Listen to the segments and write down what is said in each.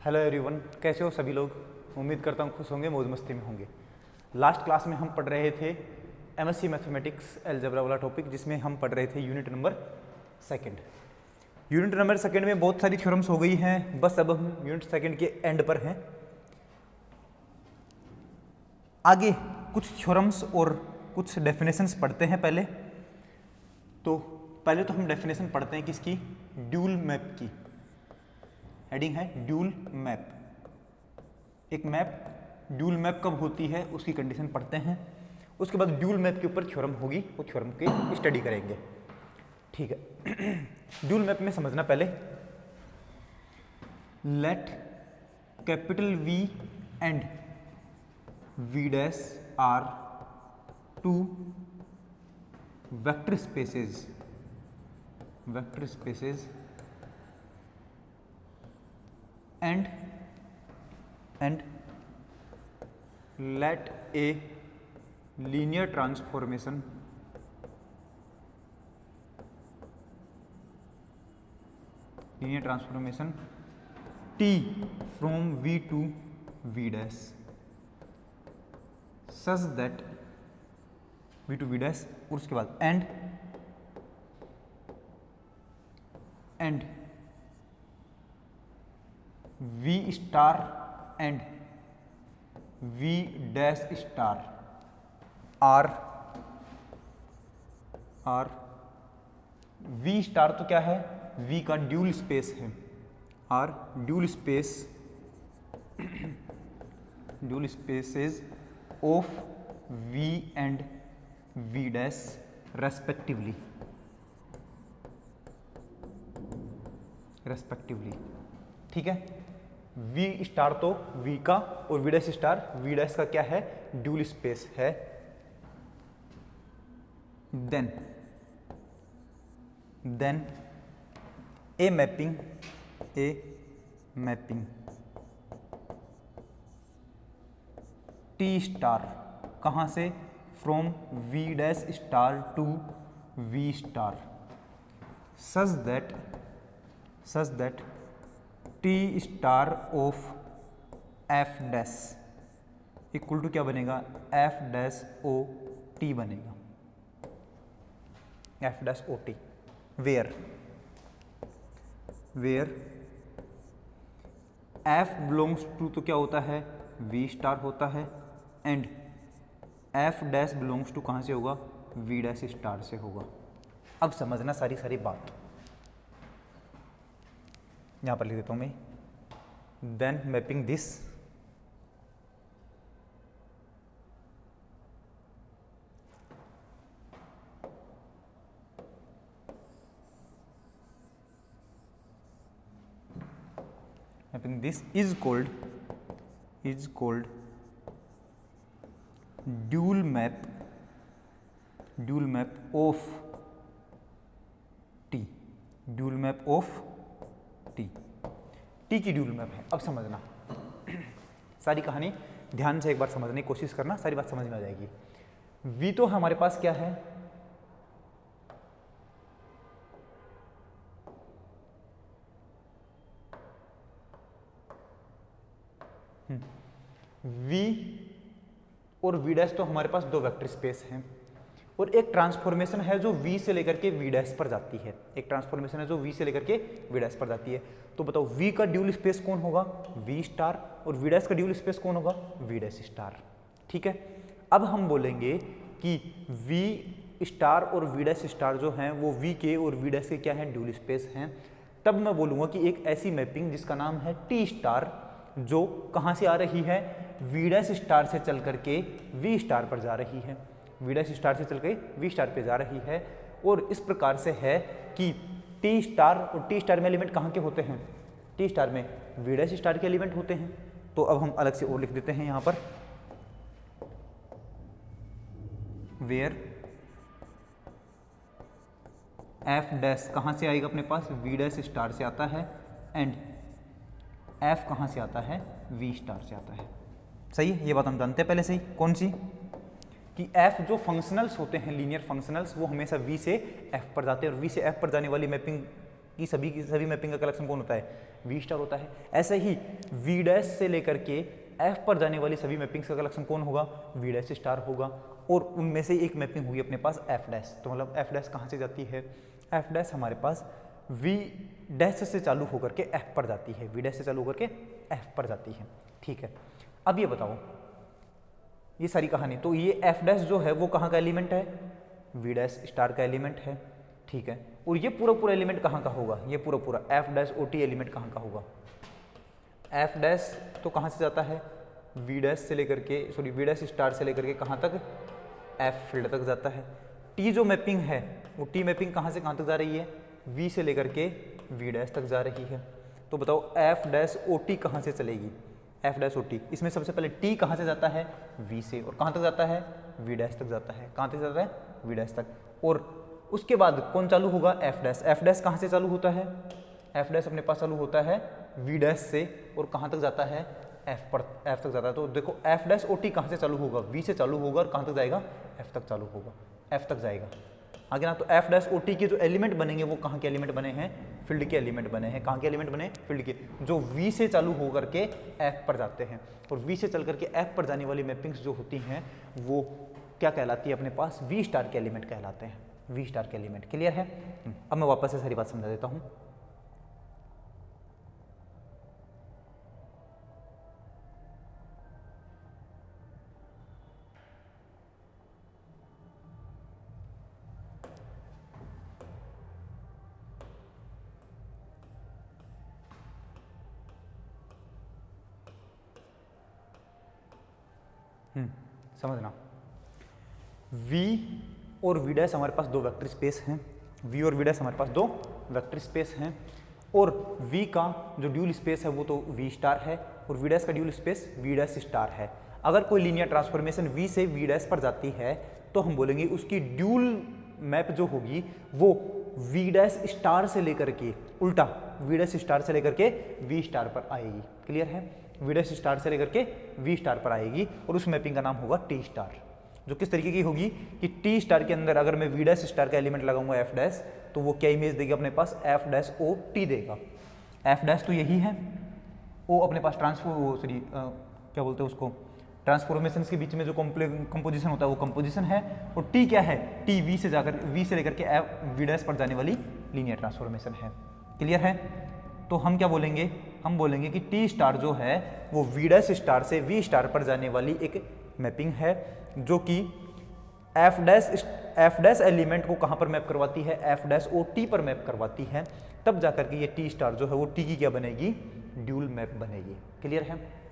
Hello everyone, कैसे हो सभी लोग। उम्मीद करता हूँ खुश होंगे, मौज मस्ती में होंगे। लास्ट क्लास में हम पढ़ रहे थे एमएससी मैथमेटिक्स अलजेब्रा वाला टॉपिक, जिसमें हम पढ़ रहे थे unit number second. Unit number second में बहुत सारी थ्योरम्स हो गई हैं, बस अब हम यूनिट सेकंड के एंड पर हैं। आगे कुछ थ्योरम्स और कुछ डेफिनेशंस पढ़ते हैं। पहले तो हम डेफिनेशन पढ़ते हैं किसकी, ड्यूल मैप की। हेडिंग है ड्यूल मैप। एक मैप ड्यूल मैप कब होती है उसकी कंडीशन पढ़ते हैं। उसके बाद ड्यूल मैप के ऊपर थ्योरम होगी, वो थ्योरम के स्टडी करेंगे। ठीक है। ड्यूल मैप में समझना पहले, let capital V and V dash are two vector spaces and let a linear transformation t from v to v dash such that v to v dash, और उसके बाद and v star and v dash star are v star तो क्या है, v का dual space है। Are dual spaces of v and v dash respectively. ठीक है। v स्टार तो v का और v dash star v dash का क्या है, ड्यूल स्पेस है। Then a mapping T star, कहां से, from v dash star to v star, such that T star of F dash equal to क्या बनेगा, एफ डैश ओ टी बनेगा। F dash O T where F belongs to तो क्या होता है, V star होता है, and F dash belongs to कहाँ से होगा, वी डैश स्टार से होगा। अब समझना सारी बात, यहां पर लिख देता हूं मैं। Then mapping this is called dual map of T। T की ड्यूल मैप है। अब समझना सारी कहानी ध्यान से एक बार समझने की कोशिश करना, सारी बात समझ में आ जाएगी। वी तो हमारे पास क्या है, वी और वी डैश तो हमारे पास दो वेक्टर स्पेस हैं, और एक ट्रांसफॉर्मेशन है जो v से लेकर के v डैश पर जाती है। तो बताओ v का ड्यूल स्पेस कौन होगा, v स्टार, और v डैश का ड्यूल स्पेस कौन होगा, v डैश स्टार। ठीक है। अब हम बोलेंगे कि v स्टार और v डैश स्टार जो हैं वो v के और v डैश के क्या हैं, ड्यूल स्पेस हैं। तब मैं बोलूँगा कि एक ऐसी मैपिंग जिसका नाम है t स्टार, जो कहाँ से आ रही है, v डैश स्टार से चल करके v स्टार पर जा रही है, v डैश स्टार से चल के v स्टार पे जा रही है। और इस प्रकार से है कि टी स्टार और टी स्टार में एलिमेंट कहाँ के होते हैं, टी स्टार में v डैश स्टार के एलिमेंट होते हैं। तो अब हम अलग से और लिख देते हैं यहाँ पर, वेयर एफ डैश कहाँ से आएगा अपने पास, v डैश स्टार से आता है, एंड एफ कहाँ से आता है, v स्टार से आता है। सही है, ये बात हम जानते हैं पहले से ही। कौन सी, कि f जो फंक्शनल्स होते हैं, लीनियर फंक्शनल्स, वो हमेशा v से f पर जाते हैं, और v से f पर जाने वाली मैपिंग कि सभी की सभी मैपिंग का कलेक्शन कौन होता है, वी स्टार होता है। ऐसे ही वी डैश से लेकर के एफ पर जाने वाली सभी मैपिंग्स का कलेक्शन कौन होगा, वी डैश स्टार होगा। और उनमें से एक मैपिंग होगी अपने पास एफ डैश, तो मतलब एफ डैश कहाँ से जाती है, एफ डैश हमारे पास वी डैश से चालू होकर के एफ पर जाती है, वी डैश से चालू होकर के एफ पर जाती है। ठीक है, अब ये बताओ ये सारी कहानी, तो ये एफ डैश जो है वो कहाँ का एलिमेंट है, वी डैश स्टार का एलिमेंट है। ठीक है, और ये पूरा पूरा एलिमेंट कहाँ का होगा, ये पूरा पूरा F dash O T element कहाँ का होगा, एफ डैश तो कहाँ से जाता है, वी डैश से लेकर के सॉरी वी डैश स्टार से लेकर के कहाँ तक, एफ फील्ड तक जाता है। टी जो मैपिंग है वो टी मैपिंग कहाँ से कहाँ तक जा रही है, वी से लेकर के वी डैश तक जा रही है। तो बताओ एफ डैश ओ टी कहाँ से चलेगी, एफ डैश ओ टी, इसमें सबसे पहले टी कहाँ से जाता है, वी से, और कहाँ तक जाता है, वी डैश तक जाता है, कहाँ तक जाता है, वी डैश तक। और उसके बाद कौन चालू होगा, एफ डैश, एफ डैश कहाँ से चालू होता है, एफ डैश अपने पास चालू होता है वी डैश से, और कहाँ तक जाता है, एफ पर, एफ तक जाता है। तो देखो एफ डैश ओ टी कहाँ से चालू होगा, वी से चालू होगा, और कहाँ तक जाएगा, एफ तक चालू होगा, एफ तक जाएगा आगे ना। तो एफ डैश ओ टी के जो एलिमेंट बनेंगे वो कहाँ के एलिमेंट बने हैं, फील्ड के एलिमेंट बने हैं। कहाँ के एलिमेंट बने, फील्ड के, जो वी से चालू होकर के एफ पर जाते हैं। और वी से चल करके एफ पर जाने वाली मैपिंग्स जो होती हैं वो क्या कहलाती है अपने पास, वी स्टार के एलिमेंट कहलाते हैं, वी स्टार के एलिमेंट। क्लियर है। अब मैं वापस से सारी बात समझा देता हूँ। समझना, V और V डैश हमारे पास दो वेक्टर स्पेस हैं, V और V डैश हमारे पास दो वेक्टर स्पेस हैं, और V का जो ड्यूल स्पेस है वो तो V स्टार है, और V डैश का dual space V dash star है। अगर कोई लीनियर ट्रांसफॉर्मेशन V से V डैश पर जाती है तो हम बोलेंगे उसकी ड्यूल मैप जो होगी वो V डैश स्टार से लेकर के उल्टा V डैश स्टार से लेकर के V स्टार पर आएगी। क्लियर है, V डैश स्टार से लेकर के V स्टार पर आएगी, और उस मैपिंग का नाम होगा T स्टार, जो किस तरीके की होगी कि T स्टार के अंदर अगर मैं V डैश स्टार का एलिमेंट लगाऊंगा F डैश, तो वो क्या इमेज देगी अपने पास, F डैश O T देगा। F डैश तो यही है, O अपने पास क्या बोलते हैं उसको, ट्रांसफॉर्मेशन के बीच में जो कंपोजिशन होता है वो कंपोजिशन है, और T क्या है, T V से जाकर V से लेकर के V डैश पर जाने वाली लीनियर ट्रांसफॉर्मेशन है। क्लियर है। तो हम क्या बोलेंगे, हम बोलेंगे कि T स्टार जो है वो V डैश स्टार से V स्टार पर जाने वाली एक मैपिंग है, जो कि F डैश एलिमेंट को कहाँ पर मैप करवाती है, F डैश O T पर मैप करवाती है। तब जाकर के ये T स्टार जो है वो T की क्या बनेगी, ड्यूल मैप बनेगी। क्लियर है।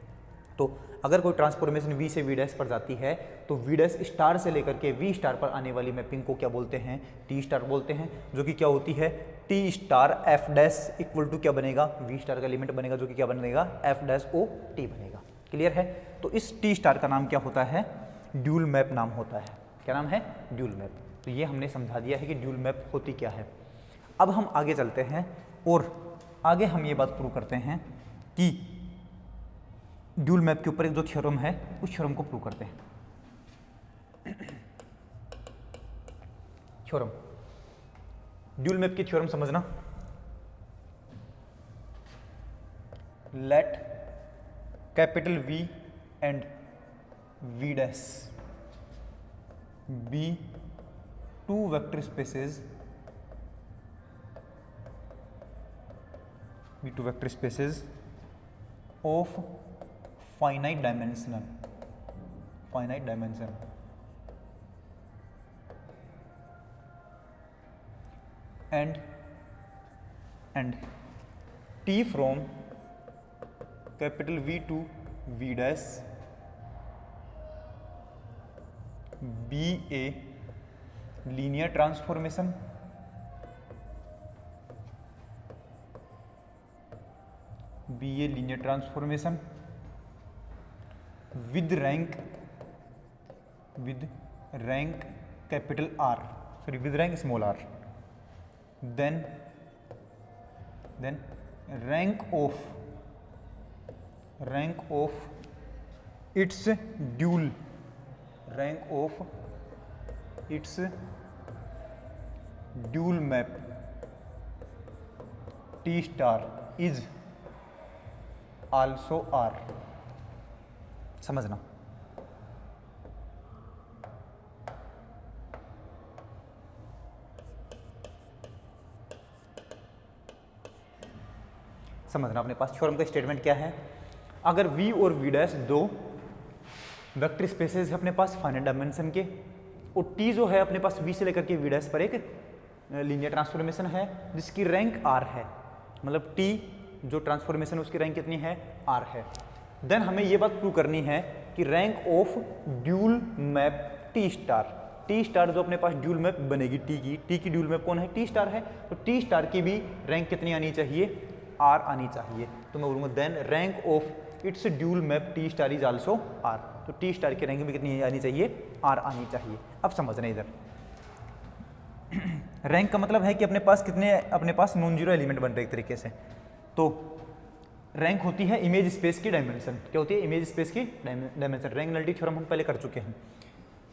तो अगर कोई ट्रांसफॉर्मेशन V से V डैश पर जाती है तो V डैश स्टार से लेकर के V स्टार पर आने वाली मैपिंग को क्या बोलते हैं, T स्टार बोलते हैं, जो कि क्या होती है T star F dash equal to क्या बनेगा, V स्टार का एलिमेंट बनेगा, जो कि क्या बनेगा, F डैश O T बनेगा। क्लियर है। तो इस T स्टार का नाम क्या होता है, ड्यूल मैप नाम होता है। क्या नाम है, ड्यूल मैप। तो ये हमने समझा दिया है कि ड्यूल मैप होती क्या है। अब हम आगे चलते हैं और आगे हम ये बात प्रूव करते हैं कि ड्यूल मैप के ऊपर एक जो थ्योरम है उस थ्योरम को प्रूव करते हैं। थ्योरम, ड्यूल मैप की थ्योरम समझना, let capital V and V dash be two vector spaces, of finite dimension and T from capital V to V dash be a linear transformation with rank capital R, sorry, with rank small r, then rank of its dual, map T star is also R. समझना, समझना अपने पास theorem का statement क्या है। अगर v और v dash दो vector spaces है अपने पास फाइनाइट डायमेंशन के, और t जो है अपने पास v से लेकर के v डैश पर एक लीनियर ट्रांसफॉर्मेशन है जिसकी रैंक r है, मतलब t जो ट्रांसफॉर्मेशन है उसकी रैंक कितनी है, r है। देन हमें ये बात प्रूव करनी है कि rank of dual map T star जो अपने पास ड्यूल मैप बनेगी t की ड्यूल मैप कौन है, टी स्टार है, तो टी स्टार की भी रैंक कितनी आनी चाहिए, r आनी चाहिए। तो मैं बोलूँगा then rank of its dual map T star is also r, तो टी स्टार की रैंक भी कितनी आनी चाहिए, r आनी चाहिए। अब समझना इधर रैंक का मतलब है कि अपने पास नॉन जीरो एलिमेंट बन रहे एक तरीके से। तो रैंक होती है इमेज स्पेस की डायमेंशन। क्या होती है, इमेज स्पेस की डायमेंशन। रैंक नलिटी थ्योरम हम पहले कर चुके हैं।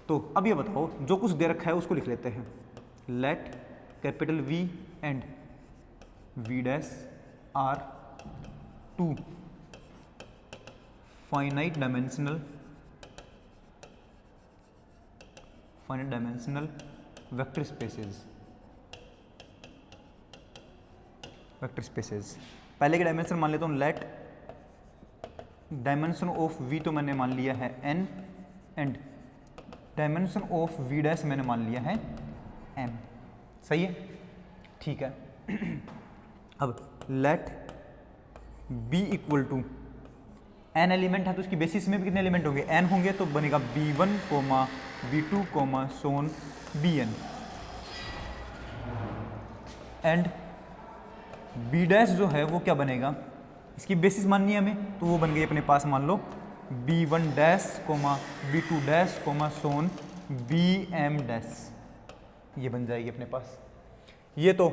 तो अब ये बताओ, जो कुछ दे रखा है उसको लिख लेते हैं। Let capital V and V dash are two finite dimensional vector spaces. पहले के डायमेंशन मान लेता हूँ, लेट डायमेंशन ऑफ V तो मैंने मान लिया है n, and dimension of V dash मैंने मान लिया है m। सही है, ठीक है। अब let B equal to n element है तो उसकी बेसिस में भी कितने एलिमेंट होंगे, n होंगे, तो बनेगा B1, B2, so on Bn, and B dash जो है वो क्या बनेगा, इसकी बेसिस माननी है हमें, तो वो बन गई अपने पास मान लो B1 डैश, B2 डैश, सोन Bm डैश, ये बन जाएगी अपने पास। ये तो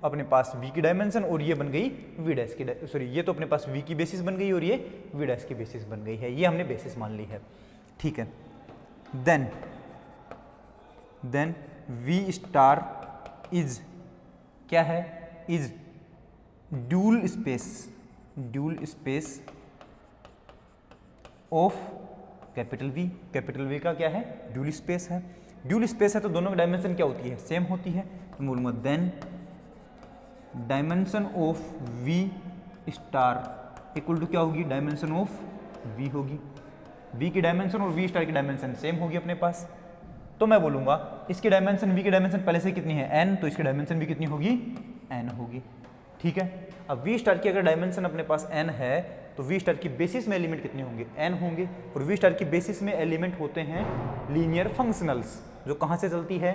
अपने पास V की डायमेंशन और ये बन गई V डैश की, सॉरी ये तो अपने पास V की बेसिस बन गई और ये V डैश की बेसिस बन गई है, ये हमने बेसिस मान ली है, ठीक है। देन V स्टार इज क्या है, is dual space of capital V का क्या है, ड्यूल स्पेस है। ड्यूल स्पेस है तो दोनों की डायमेंशन क्या होती है, सेम होती है। तो बोलूँगा then dimension of V star equal to क्या होगी, डायमेंशन ऑफ V होगी। V की डायमेंशन और V स्टार की डायमेंशन सेम होगी अपने पास। तो मैं बोलूँगा इसकी डायमेंशन V की डायमेंशन पहले से कितनी है n, तो इसकी डायमेंशन भी कितनी होगी, n होगी, ठीक है। अब V स्टार की अगर डायमेंशन अपने पास n है तो V स्टार की बेसिस में एलिमेंट कितने होंगे, n होंगे, और V स्टार की बेसिस में एलिमेंट होते हैं लीनियर फंक्शनल्स, जो कहाँ से चलती है,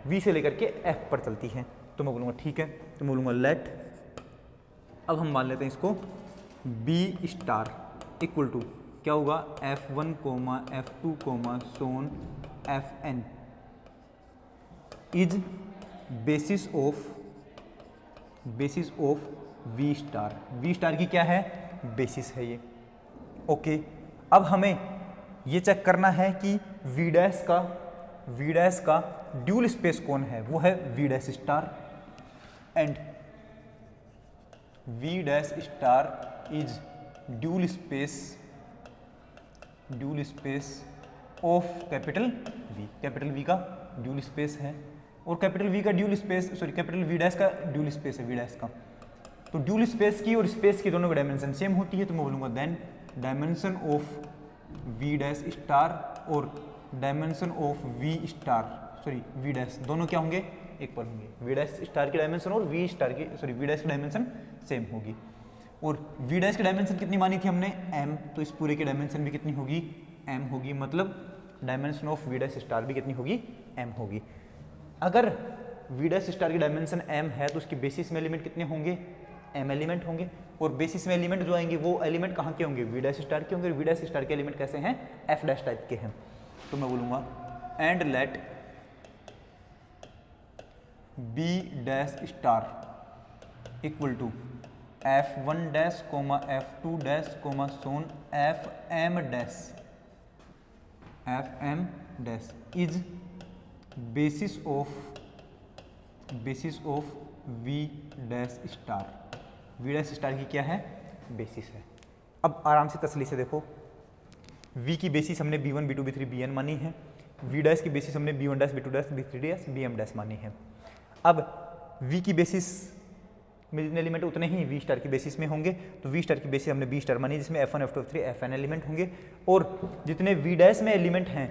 V से लेकर के F पर चलती है। तो मैं बोलूँगा ठीक है, तो मैं बोलूँगा लेट, अब हम मान लेते हैं इसको B स्टार इक्वल टू क्या होगा, F1, F2, so on Fn is basis of V star. V star की क्या है, बेसिस है ये, ओके। अब हमें ये चेक करना है कि V डैश का ड्यूल स्पेस कौन है, वो है V dash star, and V dash star is dual space of capital V का ड्यूल स्पेस है, और कैपिटल V का dual space, sorry capital V dash का ड्यूल स्पेस है, V डैश का। तो ड्यूल स्पेस की और स्पेस की दोनों की डायमेंशन सेम होती है, तो मैं बोलूँगा then dimension of V dash star और dimension of V star, sorry V dash, दोनों क्या होंगे, एक पर होंगे। V डैश स्टार की डायमेंशन और V स्टार की, सॉरी V डैश की डायमेंशन सेम होगी, और V डैश की डायमेंशन कितनी मानी थी हमने, m, तो इस पूरे की डायमेंशन भी कितनी होगी, m होगी, मतलब dimension of V dash star भी कितनी होगी, m होगी। अगर V डैश स्टार की डायमेंशन m है तो उसकी बेसिस में एलिमेंट कितने होंगे, m एलिमेंट होंगे, और बेसिस में एलिमेंट जो आएंगे वो एलिमेंट कहाँ के होंगे, V डैश स्टार के होंगे। V डैश स्टार के एलिमेंट कैसे हैं, F डैश टाइप के हैं। तो मैं बोलूँगा and let B dash star equal to F1 dash, F2 dash, so on Fm dash is basis of V dash star. V dash star की क्या है, बेसिस है। अब आराम से तसल्ली से देखो, वी की बेसिस हमने b1 b2 b3 bn मानी है, वी डैश की बेसिस हमने b1 dash b2 dash b3 dash bm dash मानी है। अब वी की बेसिस में जितने एलिमेंट उतने ही वी स्टार की बेसिस में होंगे, तो वी स्टार की बेसिस हमने बी स्टार मानी जिसमें f1 f2 f3 fn element होंगे, और जितने वी डैश में एलिमेंट हैं,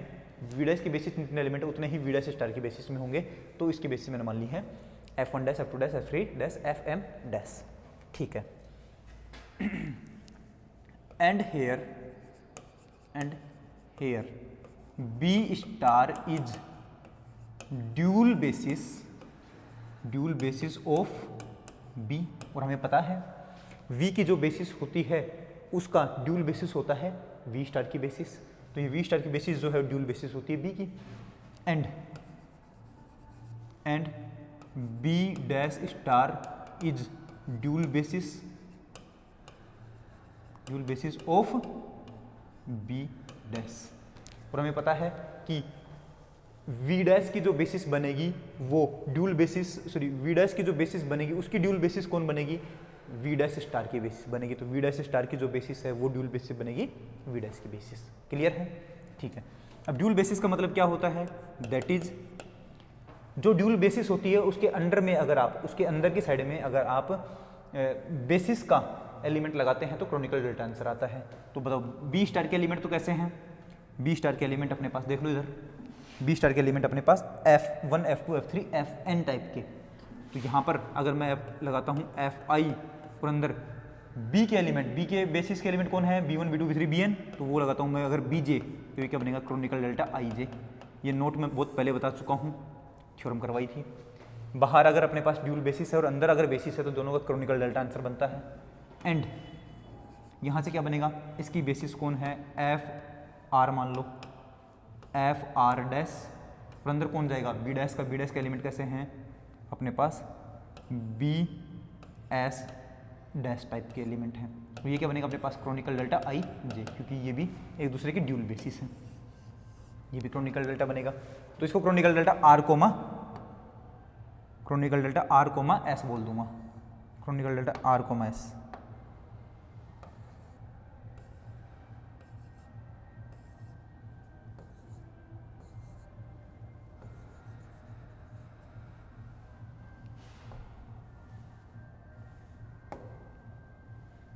वी डैश की बेसिस में जितने एलिमेंट उतने ही वी डैश स्टार की बेसिस में होंगे, तो इसकी बेसिस मैंने मान ली है f1 dash f2 dash f3 dash fm dash. ठीक है, and here B star is dual basis of B, और हमें पता है v की जो बेसिस होती है उसका ड्यूल बेसिस होता है v स्टार की बेसिस, तो ये v स्टार की बेसिस जो है ड्यूल बेसिस होती है b की। And b dash star is dual basis of b dash, और हमें पता है कि वी डैश की जो बेसिस बनेगी वो dual basis, sorry V dash की जो बेसिस बनेगी उसकी ड्यूल बेसिस कौन बनेगी, वी डैश स्टार की बेसिस बनेगी, तो वी डैश स्टार की जो बेसिस है वो ड्यूल बेसिस बनेगी वी डैश की बेसिस। क्लियर है? ठीक है, अब ड्यूल बेसिस का मतलब क्या होता है, दैट इज जो ड्यूल बेसिस होती है उसके अंडर में अगर आप, उसके अंदर की साइड में अगर आप बेसिस का एलिमेंट लगाते हैं तो क्रोनिकल डेल्टा आंसर आता है। तो बताओ बी स्टार के एलिमेंट तो कैसे हैं, बी स्टार के एलिमेंट अपने पास देख लो इधर, बी स्टार के एलिमेंट अपने पास f1 f2 f3 fn type के, तो यहाँ पर अगर मैं लगाता हूँ fi और अंदर b के एलिमेंट, b के बेसिस के एलिमेंट कौन है, b1 b2 b3 bn, तो वो लगाता हूँ मैं अगर bj, तो ये क्या बनेगा, क्रोनिकल डेल्टा ij। ये नोट मैं बहुत पहले बता चुका हूँ, थ्योरम करवाई थी। बाहर अगर अपने पास ड्यूल बेसिस है और अंदर अगर बेसिस है तो दोनों का क्रोनिकल डेल्टा आंसर बनता है। एंड यहाँ से क्या बनेगा, इसकी बेसिस कौन है, f r मान लो, एफ आर डैश, और अंदर कौन जाएगा, बी डैश का, बी डैश के एलिमेंट कैसे हैं अपने पास, बी एस डैश टाइप के एलिमेंट हैं, तो ये क्या बनेगा अपने पास, क्रोनिकल डेल्टा आई जे, क्योंकि ये भी एक दूसरे के ड्यूल बेसिस हैं, ये भी क्रोनिकल डेल्टा बनेगा। तो इसको Kronecker delta R comma S बोल दूंगा, Kronecker delta R comma S.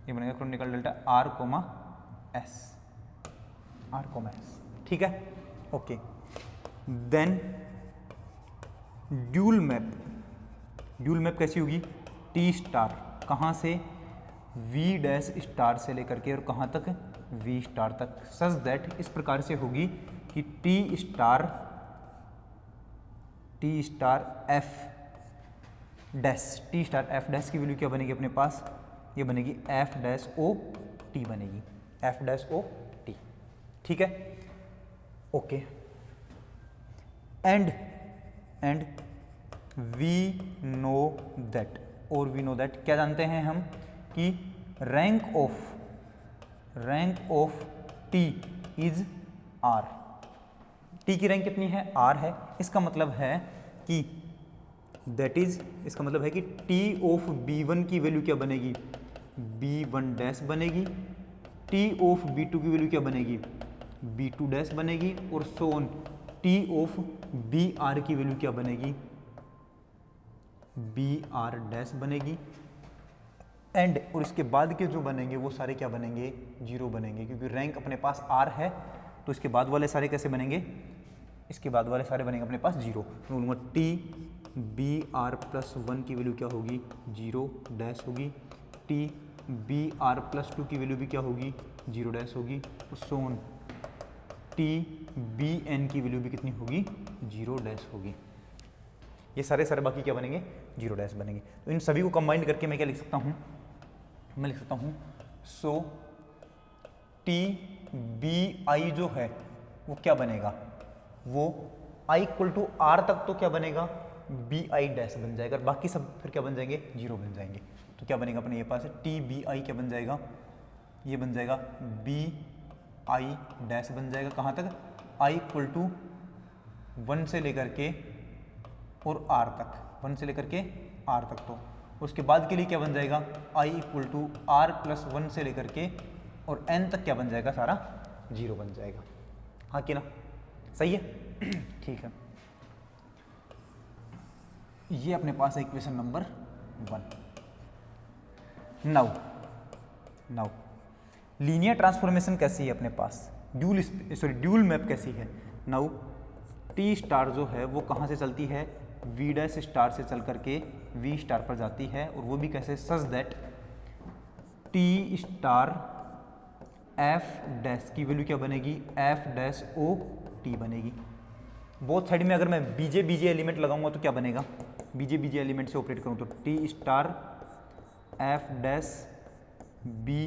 ये बनेगा Kronecker delta R comma S, ठीक है, ओके। देन ड्यूल मैप कैसी होगी, टी स्टार, कहाँ से, वी डैश स्टार से लेकर के और कहाँ तक, वी स्टार तक, सच दैट इस प्रकार से होगी कि टी स्टार एफ डैश की वैल्यू क्या बनेगी अपने पास, ये बनेगी एफ डैश ओ टी बनेगी, एफ डैश ओ टी, ठीक है, okay. And we know that, और वी नो दैट क्या जानते हैं हम कि rank of T is R, T की रैंक कितनी है, आर है, इसका मतलब है कि दैट इज, इसका मतलब है कि टी ऑफ बी1 की वैल्यू क्या बनेगी, b1 डैश बनेगी, टी ऑफ b2 की वैल्यू क्या बनेगी, b2 डैश बनेगी, और so on T of br की वैल्यू क्या बनेगी, br डैश बनेगी। एंड और इसके बाद के जो बनेंगे वो सारे क्या बनेंगे, जीरो बनेंगे, क्योंकि रैंक अपने पास r है, तो इसके बाद वाले सारे कैसे बनेंगे, इसके बाद वाले सारे बनेंगे अपने पास जीरो। तो बोलूँगा टी br+1 की वैल्यू क्या होगी, जीरो डैश होगी, टी br+2 की वैल्यू भी क्या होगी, जीरो डैश होगी, और सोन टी bn की वैल्यू भी कितनी होगी, जीरो डैश होगी। ये सारे बाकी क्या बनेंगे, जीरो डैश बनेंगे। तो इन सभी को कंबाइन करके मैं क्या लिख सकता हूँ, मैं लिख सकता हूँ सो टी बी आई जो है वो क्या बनेगा, वो i इक्वल टू आर तक तो क्या बनेगा, बी आई डैश बन जाएगा, बाकी सब फिर क्या बन जाएंगे, जीरो बन जाएंगे। तो क्या बनेगा अपने ये पास है टी बी आई क्या बन जाएगा, ये बन जाएगा बी आई डैश बन जाएगा, कहाँ तक, i इक्वल टू 1 से लेकर के और r तक, 1 से लेकर के r तक, तो उसके बाद के लिए क्या बन जाएगा, i equal to R plus 1 से लेकर के और n तक क्या बन जाएगा, सारा 0 बन जाएगा। हाँ कि ना, सही है। ठीक है, ये अपने पास है equation number 1। Now linear transformation कैसी है अपने पास, ड्यूल मैप कैसी है। नाउ टी स्टार जो है वो कहाँ से चलती है, वी डैश स्टार से चल करके वी स्टार पर जाती है, और वो भी कैसे, सच that T star F dash की वैल्यू क्या बनेगी, एफ डैश ओ टी बनेगी। बोथ साइड में अगर मैं बीजे एलिमेंट लगाऊंगा तो क्या बनेगा, बीजे एलिमेंट से ऑपरेट करूँ तो T star F dash B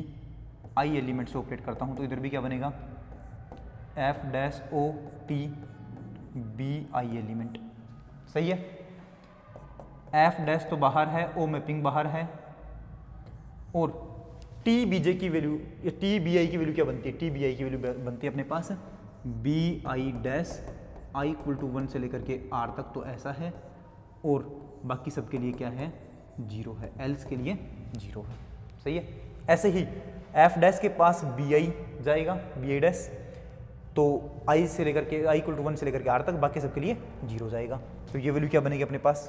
I element से ऑपरेट करता हूँ तो इधर भी क्या बनेगा, F dash O T B I element. सही है, एफ डैश तो बाहर है, ओ मैपिंग बाहर है, और टी बीजे की वैल्यू, टी बी आई की वैल्यू क्या बनती है, टी बी आई की वैल्यू बनती है अपने पास B I dash I equal to 1 से लेकर के आर तक, तो ऐसा है, और बाकी सब के लिए क्या है, 0 है, एल्स के लिए 0 है। सही है, ऐसे ही एफ डैश के पास बी आई जाएगा, बी आई डैश, तो आई से लेकर के आई इक्वल टू 1 से लेकर के आर तक, बाकी सब के लिए 0 जाएगा, तो ये वैल्यू क्या बनेगी अपने पास,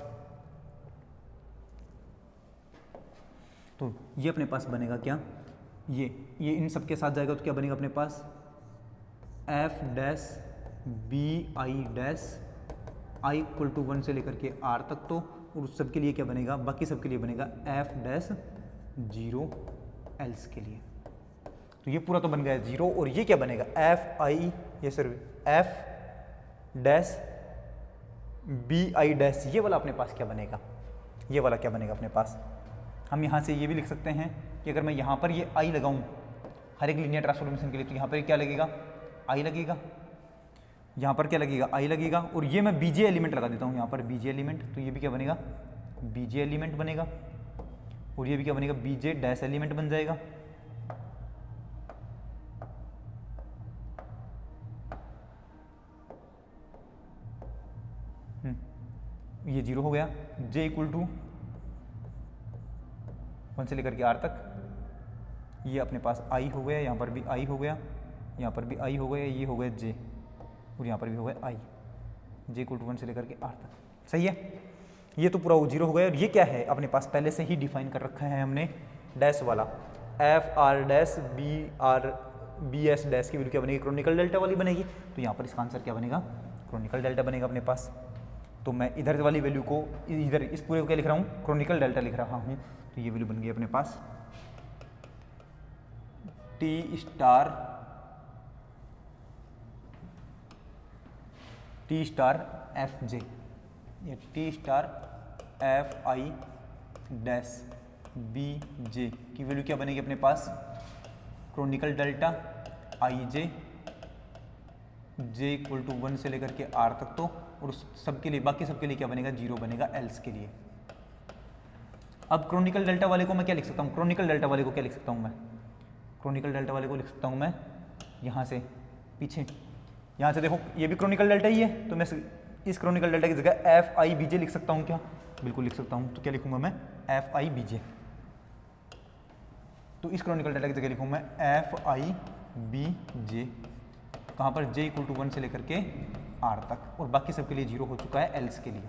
तो ये अपने पास बनेगा क्या, ये इन सब के साथ जाएगा तो क्या बनेगा अपने पास, F dash B I dash I equal to 1 से लेकर के आर तक, तो और उस सब के लिए क्या बनेगा, बाकी सब के लिए बनेगा एफ डैश 0 एल्स के लिए। तो ये पूरा तो बन गया 0, और ये क्या बनेगा, एफ आई, ये sir F dash B I dash, ये वाला अपने पास क्या बनेगा, ये वाला क्या बनेगा अपने पास। हम यहाँ से ये भी लिख सकते हैं कि अगर मैं यहाँ पर ये आई लगाऊँ हर एक लीनियर ट्रांसफॉर्मेशन के लिए, तो यहाँ पर क्या लगेगा, आई लगेगा, यहाँ पर क्या लगेगा, आई लगेगा, और ये मैं बीजे एलिमेंट लगा देता हूँ यहाँ पर, बीजे एलिमेंट, तो ये भी क्या बनेगा, बीजे एलिमेंट बनेगा, और ये भी क्या बनेगा, बीजे डैश एलिमेंट बन जाएगा। ये 0 हो गया, जे इक्वल टू 1 से लेकर के आर तक, ये अपने पास आई हो गया, यहाँ पर भी आई हो गया, यहाँ पर भी आई हो गया, ये हो गया जे, और यहाँ पर भी हो गया आई, जे इक्वल टू 1 से लेकर के आर तक। सही है, ये तो पूरा 0 हो गया, और ये क्या है अपने पास पहले से ही डिफाइन कर रखा है हमने, डैश वाला, F R dash B S dash की वैल्यू क्या बनेगी, क्रोनिकल डेल्टा वाली बनेगी, तो यहाँ पर इसका आंसर क्या बनेगा, क्रोनिकल डेल्टा बनेगा अपने पास। तो मैं इधर वाली वैल्यू को, इधर इस पूरे को क्या लिख रहा हूँ, क्रोनिकल डेल्टा लिख रहा हूँ, तो ये वैल्यू बन गई अपने पास टी स्टार एफ जे, ये T star F I dash B J की वैल्यू क्या बनेगी अपने पास, Kronecker delta I J equal to 1 से लेकर के आर तक, तो और उस सब के लिए, बाकी सब के लिए क्या बनेगा, 0 बनेगा एल्स के लिए। अब क्रोनिकल डेल्टा वाले को मैं क्या लिख सकता हूँ, क्रोनिकल डेल्टा वाले को क्या लिख सकता हूँ मैं, क्रोनिकल डेल्टा वाले को लिख सकता हूँ मैं यहाँ से पीछे, यहाँ से देखो ये भी क्रोनिकल डेल्टा ही है, तो मैं इस क्रोनिकल डेल्टा की जगह एफ आई बी जे लिख सकता हूँ क्या, बिल्कुल लिख सकता हूँ। तो क्या लिखूंगा मैं, एफ आई बी जे, तो इस क्रोनिकल डेल्टा की जगह लिखूँ मैं एफ आई बी जे, कहाँ पर, जे इक्वल टू 1 से लेकर के आर तक, और बाकी सब के लिए 0 हो चुका है एल्स के लिए।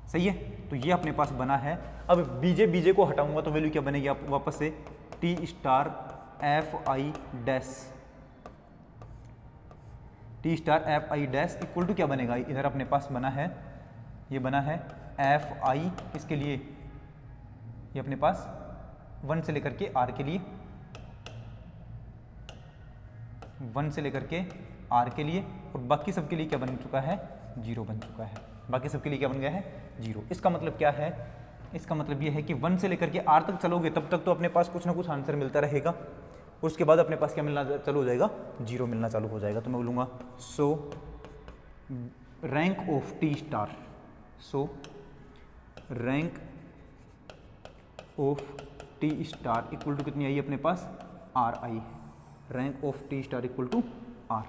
सही है, तो ये अपने पास बना है। अब बीजे को हटाऊंगा तो वैल्यू क्या बनेगी, आप वापस से T star F I dash, T star F I dash equal to क्या बनेगा, इधर अपने पास बना है, ये बना है एफ आई, इसके लिए ये अपने पास 1 से लेकर के आर के लिए, 1 से लेकर के आर के लिए, और बाकी सब के लिए क्या बन चुका है, 0 बन चुका है, बाकी सब के लिए क्या बन गया है, 0। इसका मतलब क्या है, इसका मतलब ये है कि 1 से लेकर के आर तक चलोगे तब तक तो अपने पास कुछ ना कुछ आंसर मिलता रहेगा, और उसके बाद अपने पास क्या मिलना चालू हो जाएगा, 0 मिलना चालू हो जाएगा। तो मैं बोलूँगा so rank of T star, so rank of T star equal to कितनी आई अपने पास, आर आई है, rank of T star equal to R.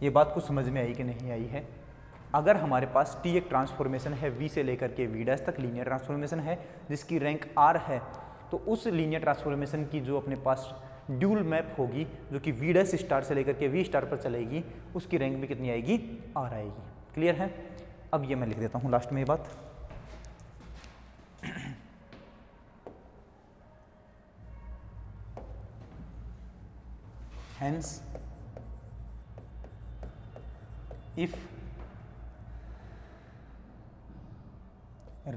ये बात कुछ समझ में आई कि नहीं आई है, अगर हमारे पास टी एक ट्रांसफॉर्मेशन है वी से लेकर के वी डैश तक लीनियर ट्रांसफॉर्मेशन है जिसकी रैंक आर है, तो उस लीनियर ट्रांसफॉर्मेशन की जो अपने पास ड्यूल मैप होगी जो कि वी डैश स्टार से लेकर के वी स्टार पर चलेगी, उसकी रैंक भी कितनी आएगी? आर आएगी। क्लियर है? अब ये मैं लिख देता हूँ लास्ट में ये बात। Hence, if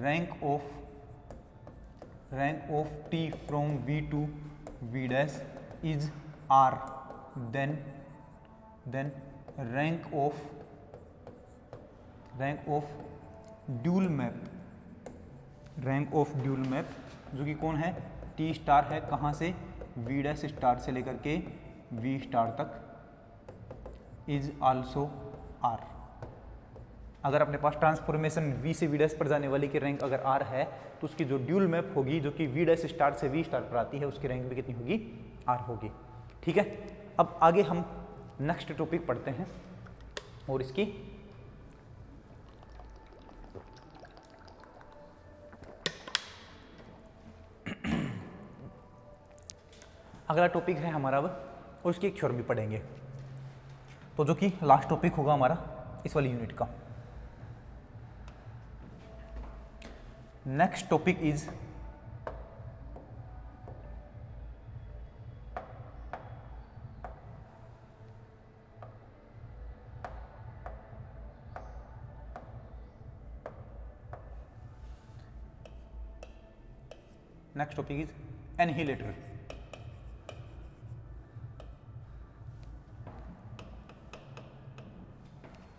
rank of T from V to V dash is R, then rank of dual map जो कि कौन है? T स्टार है, कहाँ से? V डैश स्टार से लेकर के V स्टार तक इज आल्सो R। अगर अपने पास ट्रांसफॉर्मेशन V से V डैश पर जाने वाली की रैंक अगर R है तो उसकी जो ड्यूल मैप होगी जो कि V डैश स्टार से V स्टार पर आती है उसकी रैंक भी कितनी होगी? R होगी। ठीक है, अब आगे हम नेक्स्ट टॉपिक पढ़ते हैं और इसकी अगला टॉपिक है हमारा अब, और उसकी एक थ्योरम भी पढ़ेंगे, तो जो कि लास्ट टॉपिक होगा हमारा इस वाली यूनिट का। Next topic is annihilator.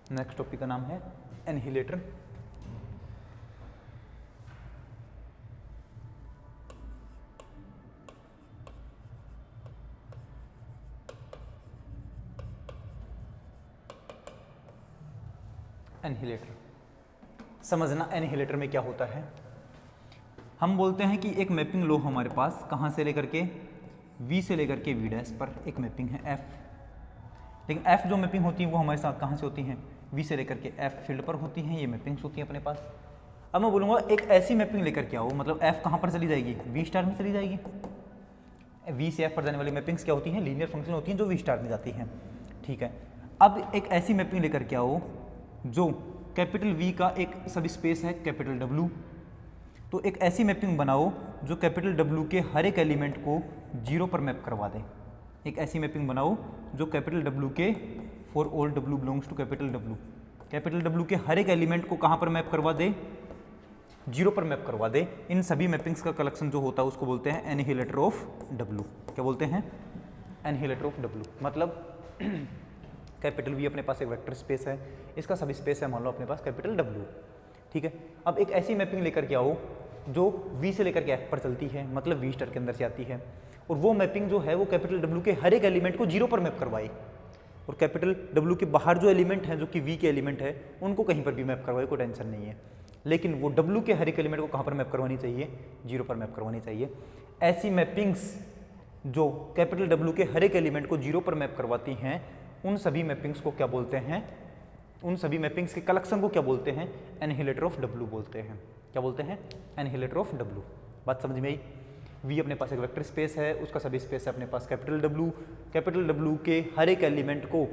Next topic का नाम है एनहिलेटर। एनहिलेटर समझना, एनहिलेटर में क्या होता है। हम बोलते हैं कि एक मैपिंग लो हमारे पास, कहाँ से लेकर के? V से लेकर के V डैश पर एक मैपिंग है F, लेकिन F जो मैपिंग होती है वो हमारे साथ कहाँ से होती हैं? V से लेकर के F फील्ड पर होती हैं, ये मैपिंग्स होती हैं अपने पास। अब मैं बोलूँगा एक ऐसी मैपिंग लेकर के आओ, मतलब F कहाँ पर चली जाएगी? V स्टार में चली जाएगी। V से F पर जाने वाली मैपिंग्स क्या होती हैं? लीनियर फंक्शन होती हैं जो V स्टार में जाती हैं। ठीक है, अब एक ऐसी मैपिंग लेकर के आओ जो कैपिटल V का एक सब स्पेस है कैपिटल W, तो एक ऐसी मैपिंग बनाओ जो कैपिटल W के हर एक एलिमेंट को 0 पर मैप करवा दे। एक ऐसी मैपिंग बनाओ जो कैपिटल W के for all W belongs to capital W, capital W के हर एक एलिमेंट को कहाँ पर मैप करवा दे? 0 पर मैप करवा दे। इन सभी मैपिंग्स का कलेक्शन जो होता है उसको बोलते हैं एनहिलेटर ऑफ W। क्या बोलते हैं? एनहिलेटर ऑफ W। मतलब कैपिटल V अपने पास एक वेक्टर स्पेस है, इसका सब स्पेस है मान लो अपने पास कैपिटल W। ठीक है, अब एक ऐसी मैपिंग लेकर के आओ जो V से लेकर के F पर चलती है, मतलब V स्टार के अंदर से आती है, और वो मैपिंग जो है वो कैपिटल W के हर एक एलिमेंट को 0 पर मैप करवाए, और कैपिटल W के बाहर जो एलिमेंट हैं जो कि V के एलिमेंट है उनको कहीं पर भी मैप करवाए, कोई टेंशन नहीं है। लेकिन वो W के हर एक एलिमेंट को कहाँ पर मैप करवानी चाहिए? 0 पर मैप करवानी चाहिए। ऐसी मैपिंग्स जो कैपिटल W के हर एक एलिमेंट को 0 पर मैप करवाती हैं, उन सभी मैपिंग्स को क्या बोलते हैं? उन सभी मैपिंग्स के कलेक्शन को क्या बोलते हैं? एनहिलेटर ऑफ W बोलते हैं। क्या बोलते हैं? एनहिलेटर ऑफ W। बात समझ में आई? V अपने पास एक वेक्टर स्पेस है, उसका सभी स्पेस है अपने पास कैपिटल W, कैपिटल W के हर एक एलिमेंट को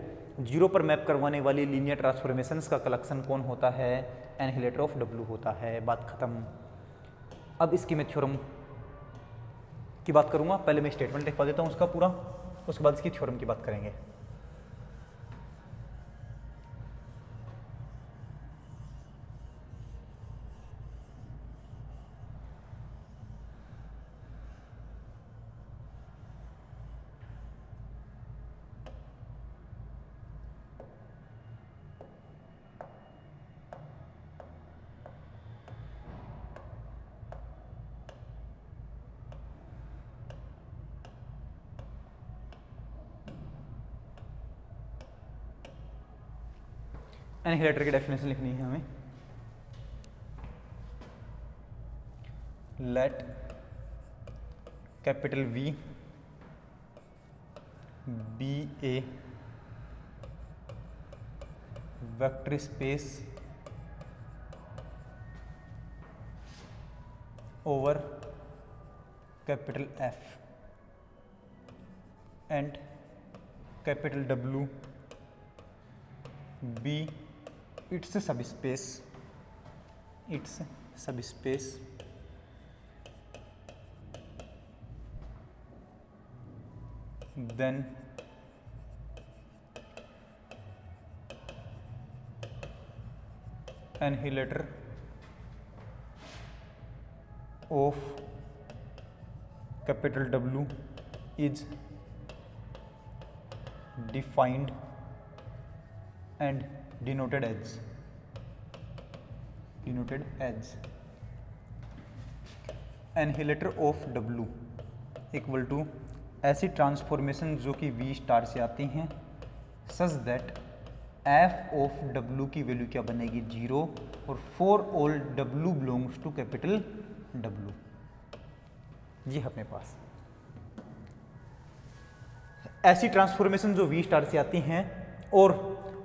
0 पर मैप करवाने वाली लीनियर ट्रांसफॉर्मेशंस का कलेक्शन कौन होता है? एनहिलेटर ऑफ W होता है। बात खत्म। अब इसकी मैं थ्योरम की बात करूंगा, पहले मैं स्टेटमेंट लिखवा देता हूँ उसका पूरा, उसके बाद इसकी थ्योरम की बात करेंगे। एनहिलेटर की डेफिनेशन लिखनी है हमें। Let capital V be a vector space over capital F and capital W be its subspace then annihilator of capital W is defined and denoted as annihilator of W equal to ऐसी transformation जो कि V star से आती हैं such that F of W की value क्या बनेगी 0 और for all W belongs to capital W। ये है अपने पास ऐसी ट्रांसफॉर्मेशन जो V स्टार से आती हैं और